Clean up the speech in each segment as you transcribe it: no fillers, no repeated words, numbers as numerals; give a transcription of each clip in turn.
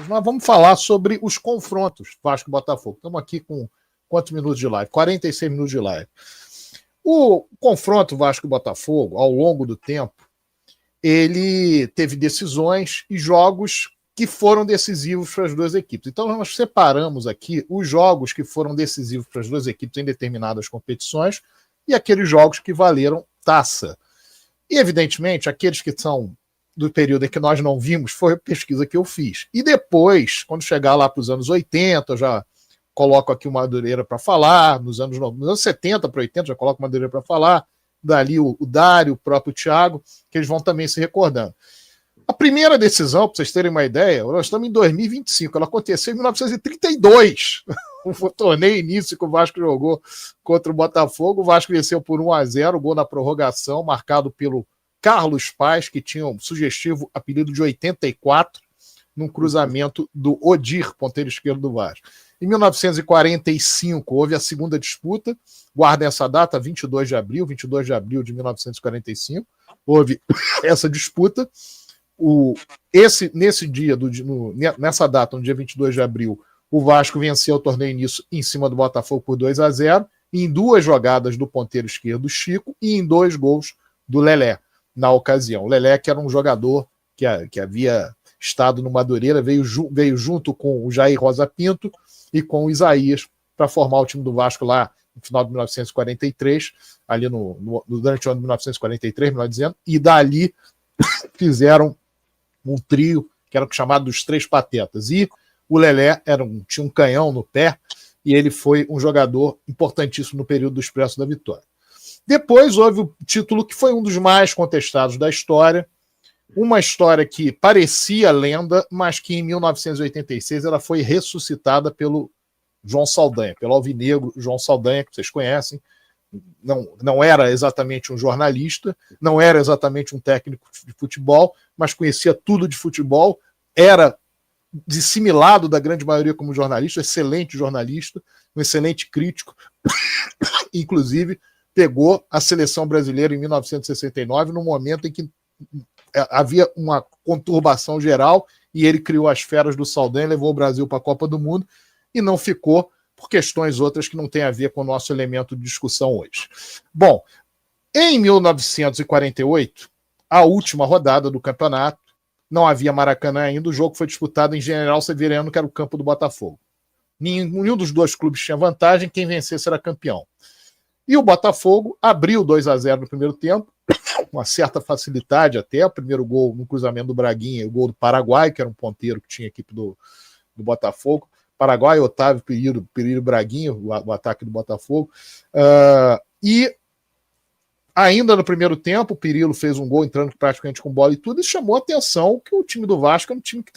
nós vamos falar sobre os confrontos Vasco e Botafogo. Estamos aqui com quantos minutos de live? 46 minutos de live. O confronto Vasco e Botafogo, ao longo do tempo, ele teve decisões e jogos que foram decisivos para as duas equipes. Então, nós separamos aqui os jogos que foram decisivos para as duas equipes em determinadas competições e aqueles jogos que valeram taça. E, evidentemente, aqueles que são do período em que nós não vimos foi a pesquisa que eu fiz. E depois, quando chegar lá para os anos 80, eu já coloco aqui o Madureira para falar, nos anos 70 para 80, já coloco o Madureira para falar, dali o Dário, o próprio Thiago, que eles vão também se recordando. A primeira decisão, para vocês terem uma ideia, nós estamos em 2025, ela aconteceu em 1932, o torneio início que o Vasco jogou contra o Botafogo. O Vasco venceu por 1-0, gol na prorrogação, marcado pelo Carlos Paz, que tinha um sugestivo apelido de 84, num cruzamento do Odir, ponteiro esquerdo do Vasco. Em 1945, houve a segunda disputa, guardem essa data, 22 de abril de 1945, houve essa disputa. Nessa data, no dia 22 de abril, o Vasco venceu o torneio início em cima do Botafogo por 2-0, em 2 jogadas do ponteiro esquerdo Chico e em 2 gols do Lelé, na ocasião. O Lelé, que era um jogador que havia estado no Madureira, veio junto com o Jair Rosa Pinto e com o Isaías para formar o time do Vasco lá no final de 1943, ali durante o ano de 1943, melhor dizendo, e dali fizeram um trio que era chamado dos Três Patetas. E o Lelé tinha um canhão no pé e ele foi um jogador importantíssimo no período do Expresso da Vitória. Depois houve o título que foi um dos mais contestados da história, uma história que parecia lenda, mas que em 1986 ela foi ressuscitada pelo João Saldanha, pelo alvinegro João Saldanha, que vocês conhecem. Não era exatamente um jornalista, não era exatamente um técnico de futebol, mas conhecia tudo de futebol, era dissimilado da grande maioria como jornalista, excelente jornalista, um excelente crítico, inclusive pegou a seleção brasileira em 1969, no momento em que havia uma conturbação geral, e ele criou as feras do Saldanha, levou o Brasil para a Copa do Mundo, e não ficou por questões outras que não têm a ver com o nosso elemento de discussão hoje. Bom, em 1948, a última rodada do campeonato, não havia Maracanã ainda, o jogo foi disputado em General Severiano, que era o campo do Botafogo. Nenhum dos dois clubes tinha vantagem, quem vencesse era campeão. E o Botafogo abriu 2-0 no primeiro tempo, com uma certa facilidade até, o primeiro gol no cruzamento do Braguinha e o gol do Paraguai, que era um ponteiro que tinha a equipe do Botafogo. Paraguai, Otávio, Pereira, Braguinha, o ataque do Botafogo. E ainda no primeiro tempo, o Perillo fez um gol entrando praticamente com bola e tudo, e chamou a atenção que o time do Vasco era um time que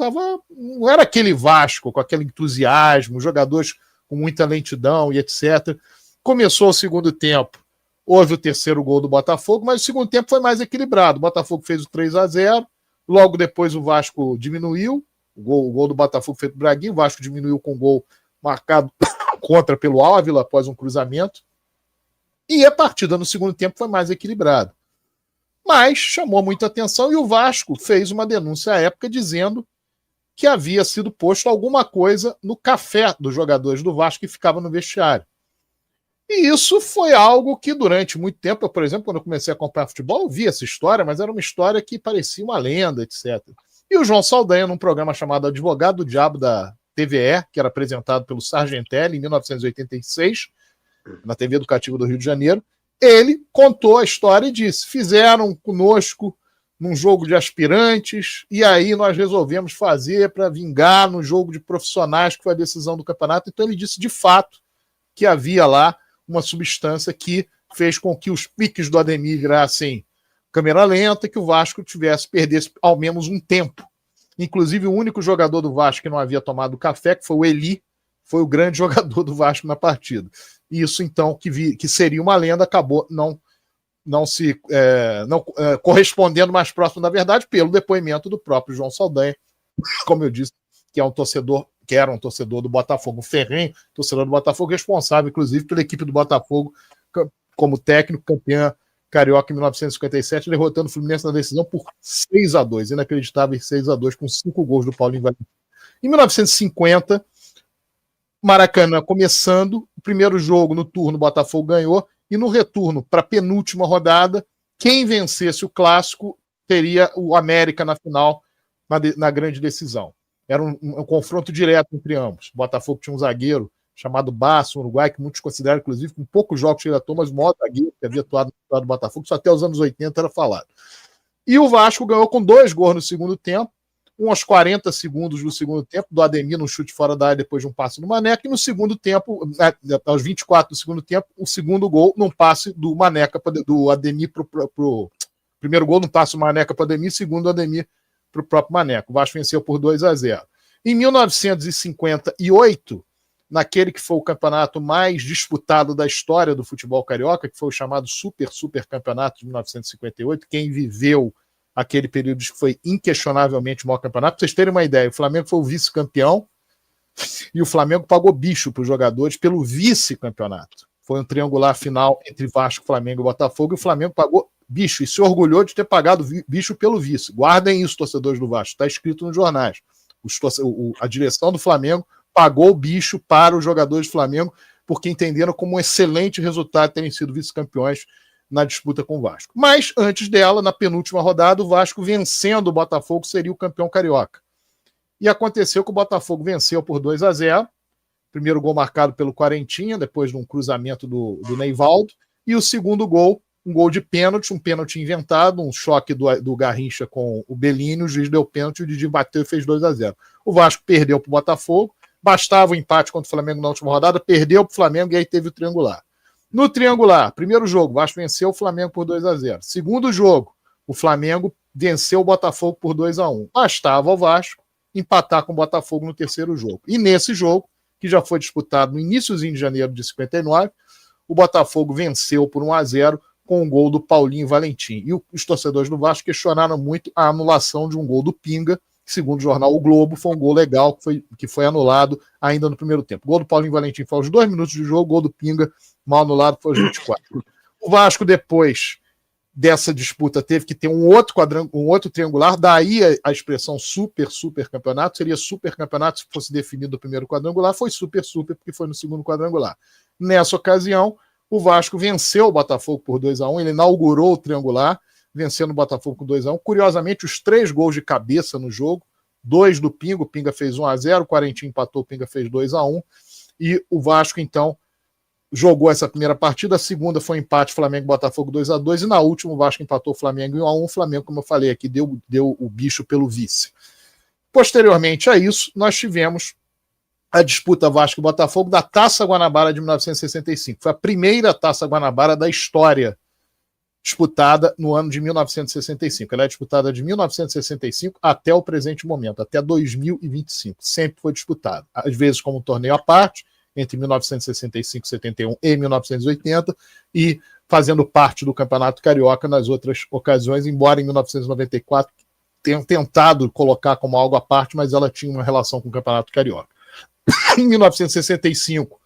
não era aquele Vasco com aquele entusiasmo, jogadores com muita lentidão e etc. Começou o segundo tempo, houve o terceiro gol do Botafogo, mas o segundo tempo foi mais equilibrado. O Botafogo fez o 3-0, logo depois o Vasco diminuiu, o gol do Botafogo feito do Braguinho, o Vasco diminuiu com um gol marcado contra pelo Ávila após um cruzamento, e a partida no segundo tempo foi mais equilibrada. Mas chamou muita atenção e o Vasco fez uma denúncia à época dizendo que havia sido posto alguma coisa no café dos jogadores do Vasco que ficava no vestiário. E isso foi algo que durante muito tempo, eu, por exemplo, quando eu comecei a acompanhar futebol, eu vi essa história, mas era uma história que parecia uma lenda, etc. E o João Saldanha, num programa chamado Advogado do Diabo da TVE, que era apresentado pelo Sargentelli em 1986, na TV Educativa do Rio de Janeiro, ele contou a história e disse: fizeram conosco num jogo de aspirantes, e aí nós resolvemos fazer para vingar no jogo de profissionais, que foi a decisão do campeonato. Então ele disse, de fato, que havia lá uma substância que fez com que os piques do Ademir virassem câmera lenta, que o Vasco perdesse ao menos um tempo. Inclusive, o único jogador do Vasco que não havia tomado café, que foi o Eli, foi o grande jogador do Vasco na partida. Isso, então, que seria uma lenda, acabou não correspondendo mais próximo da verdade, pelo depoimento do próprio João Saldanha, como eu disse, que era um torcedor do Botafogo, ferrenho, torcedor do Botafogo, responsável, inclusive, pela equipe do Botafogo como técnico, campeã carioca em 1957, derrotando o Fluminense na decisão por 6-2, inacreditável 6-2, com 5 gols do Paulinho Valentim. Em 1950, Maracanã começando, o primeiro jogo no turno o Botafogo ganhou, e no retorno, para a penúltima rodada, quem vencesse o clássico teria o América na final, na grande decisão. Era um confronto direto entre ambos. O Botafogo tinha um zagueiro chamado Basso, um uruguai, que muitos consideram, inclusive, com poucos jogos que ele atuou, mas o maior zagueiro que havia atuado no do Botafogo, só até os anos 80 era falado. E o Vasco ganhou com 2 gols no segundo tempo, aos 40 segundos do segundo tempo, do Ademir num chute fora da área depois de um passe do Maneca, e no segundo tempo, aos 24 do segundo tempo, o segundo gol num passe do Maneca, do Ademir pro primeiro gol num passe do Maneca para o Ademir, segundo o Ademir para o próprio Maneca. O Vasco venceu por 2-0. Em 1958, naquele que foi o campeonato mais disputado da história do futebol carioca, que foi o chamado Super Campeonato de 1958, quem viveu aquele período que foi inquestionavelmente o maior campeonato. Para vocês terem uma ideia, o Flamengo foi o vice-campeão e o Flamengo pagou bicho para os jogadores pelo vice-campeonato. Foi um triangular final entre Vasco, Flamengo e Botafogo, e o Flamengo pagou bicho e se orgulhou de ter pagado bicho pelo vice. Guardem isso, torcedores do Vasco, está escrito nos jornais. A direção do Flamengo pagou o bicho para os jogadores do Flamengo porque entenderam como um excelente resultado terem sido vice-campeões na disputa com o Vasco. Mas, antes dela, na penúltima rodada, o Vasco, vencendo o Botafogo, seria o campeão carioca. E aconteceu que o Botafogo venceu por 2-0, primeiro gol marcado pelo Quarentinha, depois de um cruzamento do Neivaldo, e o segundo gol, um gol de pênalti, um pênalti inventado, um choque do Garrincha com o Bellini, o juiz deu pênalti, o Didi bateu e fez 2-0. O Vasco perdeu para o Botafogo, bastava o empate contra o Flamengo na última rodada, perdeu para o Flamengo e aí teve o triangular. No triangular, primeiro jogo, o Vasco venceu o Flamengo por 2-0. Segundo jogo, o Flamengo venceu o Botafogo por 2-1. Bastava ao Vasco empatar com o Botafogo no terceiro jogo. E nesse jogo, que já foi disputado no iníciozinho de janeiro de 59, o Botafogo venceu por 1-0 com um gol do Paulinho Valentim. E os torcedores do Vasco questionaram muito a anulação de um gol do Pinga, que, segundo o jornal O Globo, foi um gol legal que foi anulado ainda no primeiro tempo. O gol do Paulinho Valentim foi aos 2 minutos de jogo, o gol do Pinga mal anulado foi aos 24. O Vasco, depois dessa disputa, teve que ter um outro triangular, daí a expressão super campeonato, seria super campeonato se fosse definido o primeiro quadrangular, foi super porque foi no segundo quadrangular. Nessa ocasião, o Vasco venceu o Botafogo por 2-1, ele inaugurou o triangular, vencendo o Botafogo por 2-1. Curiosamente, os 3 gols de cabeça no jogo, 2 do Pinga, o Pinga fez 1-0, o Quarentinho empatou, o Pinga fez 2-1, e o Vasco, então, jogou essa primeira partida, a segunda foi empate Flamengo-Botafogo 2-2, e na última o Vasco empatou o Flamengo em 1-1, o Flamengo, como eu falei aqui, deu o bicho pelo vice. Posteriormente a isso, nós tivemos a disputa Vasco e Botafogo da Taça Guanabara de 1965. Foi a primeira Taça Guanabara da história disputada no ano de 1965. Ela é disputada de 1965 até o presente momento, até 2025. Sempre foi disputada. Às vezes como um torneio à parte, entre 1965, 71 e 1980, e fazendo parte do Campeonato Carioca nas outras ocasiões, embora em 1994 tenham tentado colocar como algo à parte, mas ela tinha uma relação com o Campeonato Carioca. Em 1965,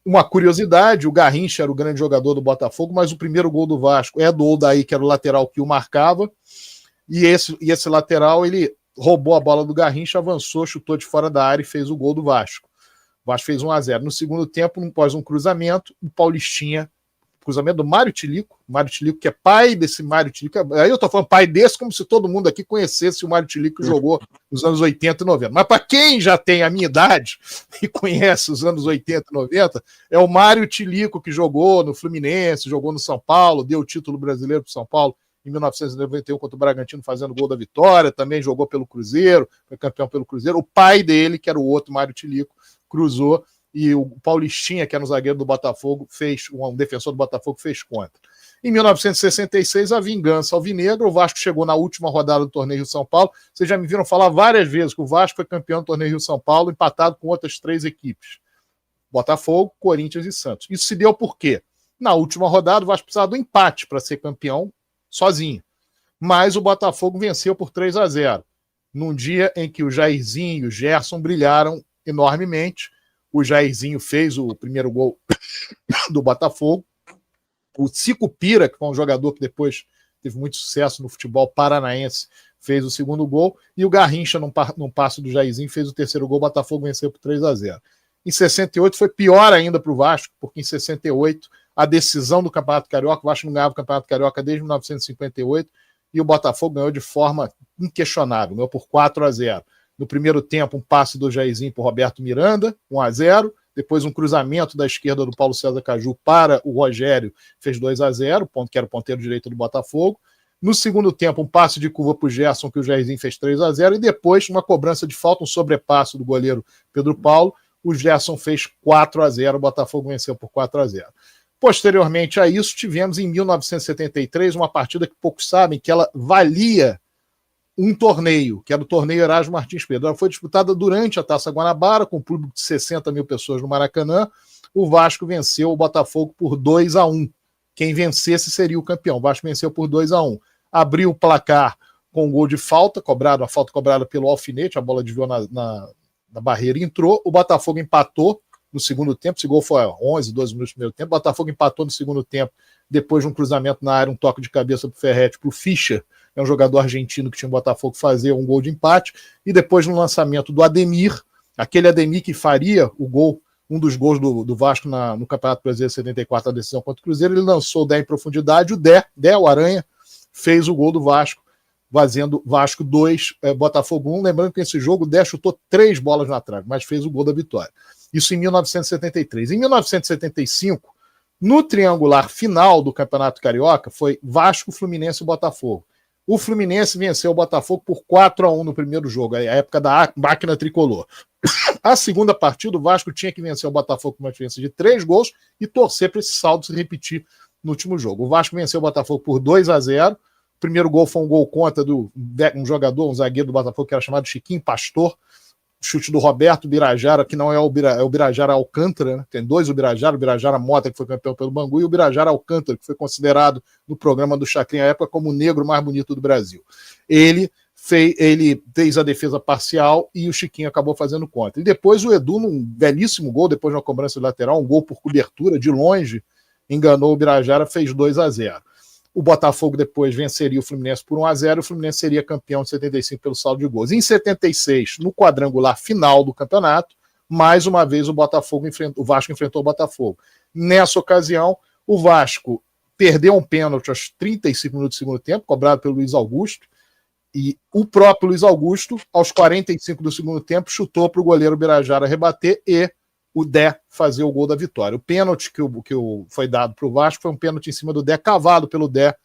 uma curiosidade, o Garrincha era o grande jogador do Botafogo, mas o primeiro gol do Vasco é do Odaí, que era o lateral que o marcava, e esse lateral, ele roubou a bola do Garrincha, avançou, chutou de fora da área e fez o gol do Vasco. O Vasco fez 1-0. No segundo tempo, após um cruzamento, o Paulistinha, cruzamento do Mário Tilico, que é pai desse Mário Tilico. Aí eu tô falando pai desse como se todo mundo aqui conhecesse o Mário Tilico que jogou nos anos 80 e 90. Mas para quem já tem a minha idade e conhece os anos 80 e 90, é o Mário Tilico que jogou no Fluminense, jogou no São Paulo, deu o título brasileiro para São Paulo em 1991 contra o Bragantino fazendo gol da vitória, também jogou pelo Cruzeiro, foi campeão pelo Cruzeiro. O pai dele, que era o outro Mário Tilico, cruzou, e o Paulistinha, que era um zagueiro do Botafogo, um defensor do Botafogo, fez contra. Em 1966, a vingança alvinegra, o Vasco chegou na última rodada do Torneio Rio-São Paulo. Vocês já me viram falar várias vezes que o Vasco foi campeão do Torneio Rio-São Paulo, empatado com outras 3 equipes. Botafogo, Corinthians e Santos. Isso se deu por quê? Na última rodada, o Vasco precisava do empate para ser campeão sozinho. Mas o Botafogo venceu por 3-0, num dia em que o Jairzinho e o Gerson brilharam enormemente. O Jairzinho fez o primeiro gol do Botafogo. O Cico Pira, que foi um jogador que depois teve muito sucesso no futebol paranaense, fez o segundo gol, e o Garrincha, num passo do Jairzinho, fez o terceiro gol, o Botafogo venceu por 3-0. Em 68 foi pior ainda para o Vasco, porque em 68 a decisão do Campeonato Carioca, o Vasco não ganhava o Campeonato Carioca desde 1958, e o Botafogo ganhou de forma inquestionável, ganhou por 4-0. No primeiro tempo, um passe do Jairzinho para o Roberto Miranda, 1-0, depois um cruzamento da esquerda do Paulo César Caju para o Rogério, fez 2-0, que era o ponteiro direito do Botafogo. No segundo tempo, um passe de curva para o Gerson, que o Jairzinho fez 3-0, e depois uma cobrança de falta, um sobrepasso do goleiro Pedro Paulo, o Gerson fez 4-0, o Botafogo venceu por 4-0. Posteriormente a isso, tivemos em 1973 uma partida que poucos sabem que ela valia um torneio, que era o torneio Erasmo Martins Pedro. Ela foi disputada durante a Taça Guanabara, com um público de 60 mil pessoas no Maracanã. O Vasco venceu o Botafogo por 2-1. Quem vencesse seria o campeão. O Vasco venceu por 2-1. Abriu o placar com um gol de falta, a falta cobrada pelo Alfinete, a bola desviou na barreira e entrou. O Botafogo empatou no segundo tempo, esse gol foi 11, 12 minutos no primeiro tempo. O Botafogo empatou no segundo tempo, depois de um cruzamento na área, um toque de cabeça para o Ferretti, para o Fischer, é um jogador argentino que tinha o Botafogo fazer um gol de empate, e depois no lançamento do Ademir, aquele Ademir que faria o gol, um dos gols do Vasco no Campeonato Brasileiro 74, a decisão contra o Cruzeiro, ele lançou o Dé em profundidade, o Aranha, fez o gol do Vasco, fazendo Vasco 2, Botafogo 1. Lembrando que nesse jogo o Dé chutou 3 bolas na trave, mas fez o gol da vitória. Isso em 1973. Em 1975, no triangular final do Campeonato Carioca, foi Vasco, Fluminense e Botafogo. O Fluminense venceu o Botafogo por 4-1 no primeiro jogo, a época da máquina tricolor. A segunda partida, o Vasco tinha que vencer o Botafogo com uma diferença de 3 gols e torcer para esse saldo se repetir no último jogo. O Vasco venceu o Botafogo por 2-0. O primeiro gol foi um gol contra um jogador, um zagueiro do Botafogo, que era chamado Chiquinho Pastor. Chute do Roberto Birajara, que não é o Birajara Alcântara, né? Tem 2 o Birajara Mota, que foi campeão pelo Bangu, e o Birajara Alcântara, que foi considerado no programa do Chacrinha à época como o negro mais bonito do Brasil. Ele fez a defesa parcial e o Chiquinho acabou fazendo contra. E depois o Edu, num belíssimo gol, depois de uma cobrança de lateral, um gol por cobertura, de longe, enganou o Birajara, fez 2-0. O Botafogo depois venceria o Fluminense por 1-0, o Fluminense seria campeão de 75 pelo saldo de gols. Em 76, no quadrangular final do campeonato, mais uma vez o Vasco enfrentou o Botafogo. Nessa ocasião, o Vasco perdeu um pênalti aos 35 minutos do segundo tempo, cobrado pelo Luiz Augusto, e o próprio Luiz Augusto, aos 45 do segundo tempo, chutou para o goleiro Birajara rebater e o Dé fazer o gol da vitória. O pênalti que foi dado para o Vasco foi um pênalti em cima do Dé, cavado pelo Dé.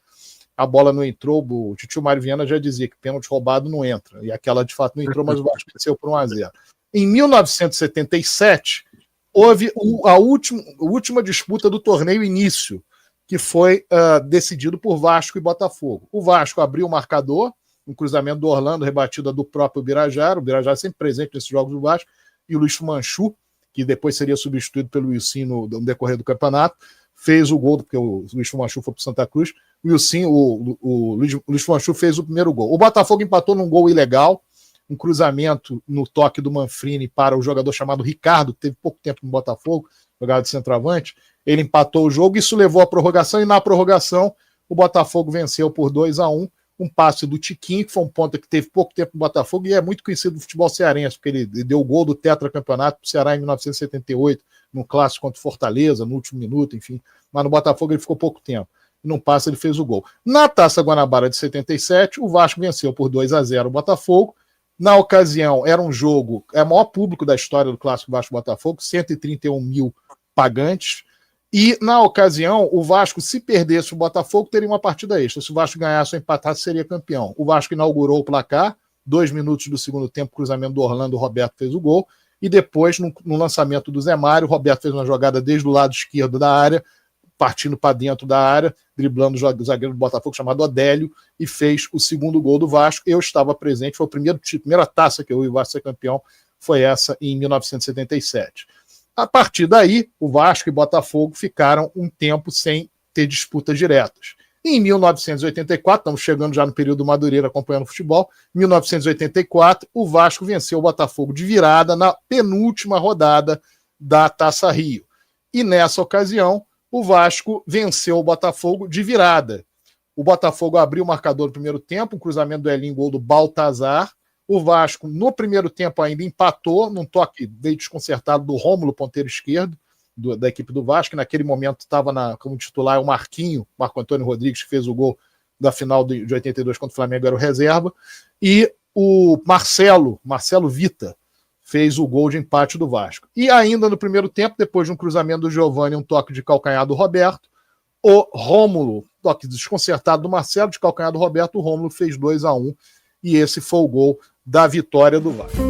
A bola não entrou, o Titio Mário Viana já dizia que pênalti roubado não entra, e aquela de fato não entrou, mas o Vasco venceu por 1-0. Em 1977, houve a última disputa do torneio início, que foi decidido por Vasco e Botafogo. O Vasco abriu o marcador, um cruzamento do Orlando, rebatida do próprio Birajara, o Birajara sempre presente nesses jogos do Vasco, e o Luiz Manchu, que depois seria substituído pelo Wilson no decorrer do campeonato, fez o gol, porque o Luiz Fumanchu foi para Santa Cruz, o Luiz Fumanchu fez o primeiro gol. O Botafogo empatou num gol ilegal, um cruzamento no toque do Manfrini para o jogador chamado Ricardo, que teve pouco tempo no Botafogo, jogador de centroavante. Ele empatou o jogo, isso levou à prorrogação, e na prorrogação o Botafogo venceu por 2-1, um passe do Tiquinho, que foi um ponta que teve pouco tempo no Botafogo e é muito conhecido do futebol cearense, porque ele deu o gol do tetracampeonato para o Ceará em 1978, num clássico contra o Fortaleza, no último minuto, enfim. Mas no Botafogo ele ficou pouco tempo. Num passe ele fez o gol. Na Taça Guanabara de 77, o Vasco venceu por 2-0 o Botafogo. Na ocasião, era um jogo, é o maior público da história do clássico Vasco-Botafogo, 131 mil pagantes. E, na ocasião, o Vasco, se perdesse o Botafogo, teria uma partida extra. Se o Vasco ganhasse ou empatasse, seria campeão. O Vasco inaugurou o placar, 2 minutos do segundo tempo, cruzamento do Orlando, o Roberto fez o gol. E depois, no lançamento do Zé Mário, o Roberto fez uma jogada desde o lado esquerdo da área, partindo para dentro da área, driblando o zagueiro do Botafogo chamado Odélio, e fez o segundo gol do Vasco. Eu estava presente, foi a primeira taça que eu e o Vasco ser campeão, foi essa em 1977. A partir daí, o Vasco e Botafogo ficaram um tempo sem ter disputas diretas. Em 1984, estamos chegando já no período Madureira acompanhando o futebol, em 1984, o Vasco venceu o Botafogo de virada na penúltima rodada da Taça Rio. E nessa ocasião, o Vasco venceu o Botafogo de virada. O Botafogo abriu o marcador no primeiro tempo, um cruzamento do Elinho, gol do Baltazar. O Vasco, no primeiro tempo, ainda empatou, num toque meio desconcertado do Rômulo, ponteiro esquerdo, da equipe do Vasco, que naquele momento estava como titular o Marco Antônio Rodrigues, que fez o gol da final de 82 contra o Flamengo, era o reserva, e o Marcelo Vita, fez o gol de empate do Vasco. E ainda no primeiro tempo, depois de um cruzamento do Giovani, um toque de calcanhar do Roberto, o Rômulo, toque desconcertado do Marcelo, de calcanhar do Roberto, o Rômulo fez 2-1, e esse foi o gol da vitória do Vasco.